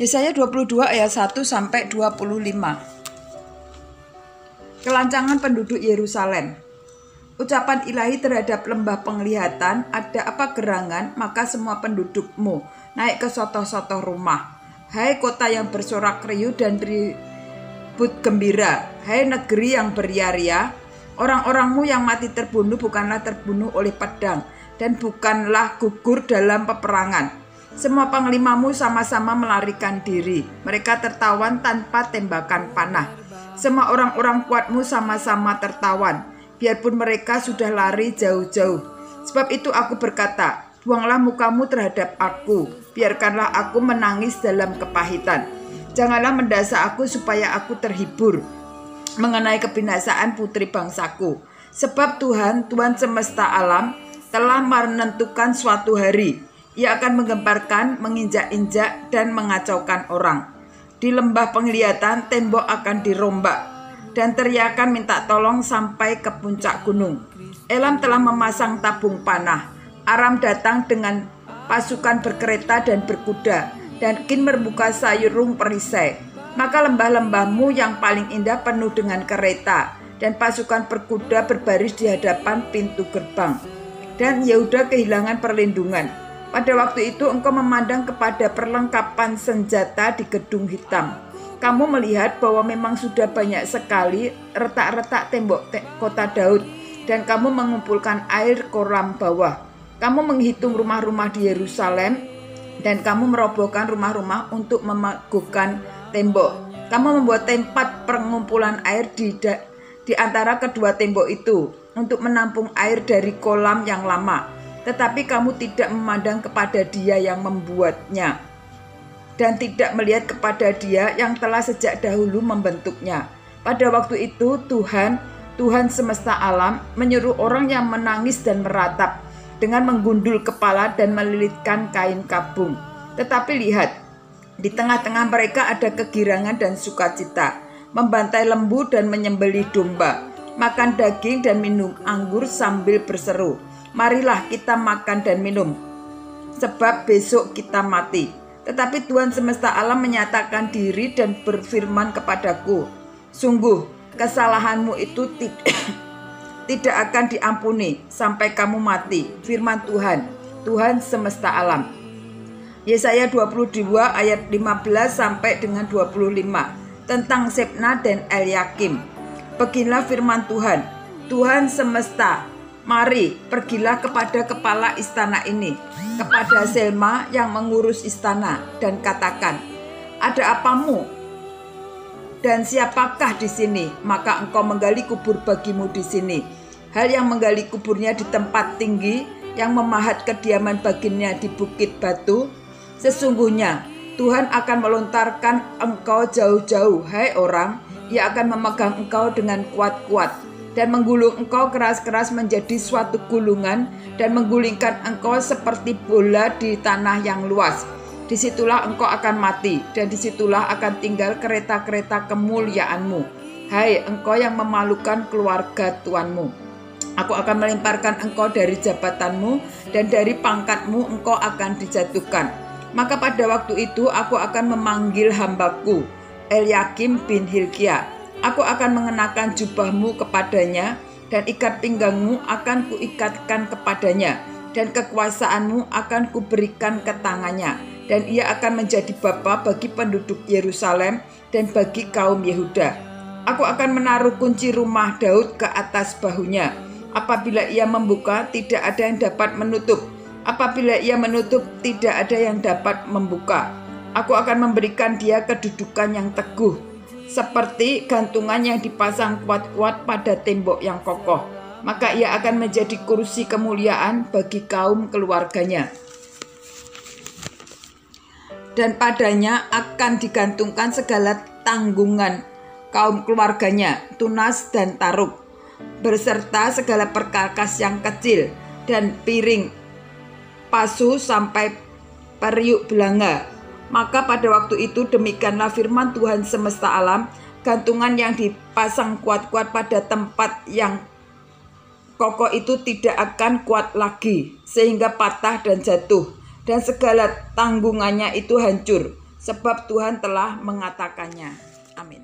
Yesaya 22 ayat 1 sampai 25. Kelancangan penduduk Yerusalem. Ucapan ilahi terhadap lembah penglihatan, ada apa gerangan, maka semua pendudukmu naik ke sotoh-sotoh rumah. Hai kota yang bersorak riuh dan beribut gembira, hai negeri yang beria-ria, orang-orangmu yang mati terbunuh bukanlah terbunuh oleh pedang, dan bukanlah gugur dalam peperangan. Semua panglimamu sama-sama melarikan diri, mereka tertawan tanpa tembakan panah. Semua orang-orang kuatmu sama-sama tertawan, biarpun mereka sudah lari jauh-jauh. Sebab itu aku berkata, buanglah mukamu terhadap aku, biarkanlah aku menangis dalam kepahitan. Janganlah mendasa aku supaya aku terhibur mengenai kebinasaan putri bangsaku. Sebab Tuhan semesta alam telah menentukan suatu hari. Ia akan menggemparkan, menginjak-injak, dan mengacaukan orang. Di lembah penglihatan tembok akan dirombak, dan teriakan minta tolong sampai ke puncak gunung. Elam telah memasang tabung panah. Aram datang dengan pasukan berkereta dan berkuda, dan Kin membuka sayurung perisai. Maka lembah-lembahmu yang paling indah penuh dengan kereta, dan pasukan berkuda berbaris di hadapan pintu gerbang. Dan Yehuda kehilangan perlindungan. Pada waktu itu engkau memandang kepada perlengkapan senjata di gedung hitam. Kamu melihat bahwa memang sudah banyak sekali retak-retak tembok kota Daud, dan kamu mengumpulkan air kolam bawah. Kamu menghitung rumah-rumah di Yerusalem, dan kamu merobohkan rumah-rumah untuk memeguhkan tembok. Kamu membuat tempat pengumpulan air di antara kedua tembok itu untuk menampung air dari kolam yang lama. Tetapi kamu tidak memandang kepada Dia yang membuatnya, dan tidak melihat kepada Dia yang telah sejak dahulu membentuknya. Pada waktu itu Tuhan semesta alam menyuruh orang yang menangis dan meratap dengan menggundul kepala dan melilitkan kain kabung. Tetapi lihat, di tengah-tengah mereka ada kegirangan dan sukacita, membantai lembu dan menyembelih domba, makan daging dan minum anggur sambil berseru, marilah kita makan dan minum, sebab besok kita mati. Tetapi Tuhan semesta alam menyatakan diri dan berfirman kepadaku, sungguh kesalahanmu itu tidak akan diampuni sampai kamu mati. Firman Tuhan semesta alam. Yesaya 22 ayat 15 sampai dengan 25 tentang Sebna dan Eliakim. Beginilah firman Tuhan semesta, mari pergilah kepada kepala istana ini, kepada Selma yang mengurus istana, dan katakan, ada apamu dan siapakah di sini? Maka engkau menggali kubur bagimu di sini. Hal yang menggali kuburnya di tempat tinggi, yang memahat kediaman baginya di bukit batu. Sesungguhnya Tuhan akan melontarkan engkau jauh-jauh, hai orang. Ia akan memegang engkau dengan kuat-kuat dan menggulung engkau keras-keras menjadi suatu gulungan, dan menggulingkan engkau seperti bola di tanah yang luas. Disitulah engkau akan mati, dan disitulah akan tinggal kereta-kereta kemuliaanmu, hai engkau yang memalukan keluarga tuanmu. Aku akan melemparkan engkau dari jabatanmu, dan dari pangkatmu engkau akan dijatuhkan. Maka pada waktu itu aku akan memanggil hambaku Eliakim bin Hilkia. Aku akan mengenakan jubahmu kepadanya, dan ikat pinggangmu akan kuikatkan kepadanya, dan kekuasaanmu akan kuberikan ke tangannya, dan ia akan menjadi bapa bagi penduduk Yerusalem dan bagi kaum Yehuda. Aku akan menaruh kunci rumah Daud ke atas bahunya. Apabila ia membuka, tidak ada yang dapat menutup. Apabila ia menutup, tidak ada yang dapat membuka. Aku akan memberikan dia kedudukan yang teguh, seperti gantungan yang dipasang kuat-kuat pada tembok yang kokoh. Maka ia akan menjadi kursi kemuliaan bagi kaum keluarganya, dan padanya akan digantungkan segala tanggungan kaum keluarganya, tunas dan taruk, beserta segala perkakas yang kecil, dan piring, pasu sampai periuk belanga. Maka pada waktu itu demikianlah firman Tuhan semesta alam, gantungan yang dipasang kuat-kuat pada tempat yang kokoh itu tidak akan kuat lagi, sehingga patah dan jatuh, dan segala tanggungannya itu hancur. sebab Tuhan telah mengatakannya. Amin.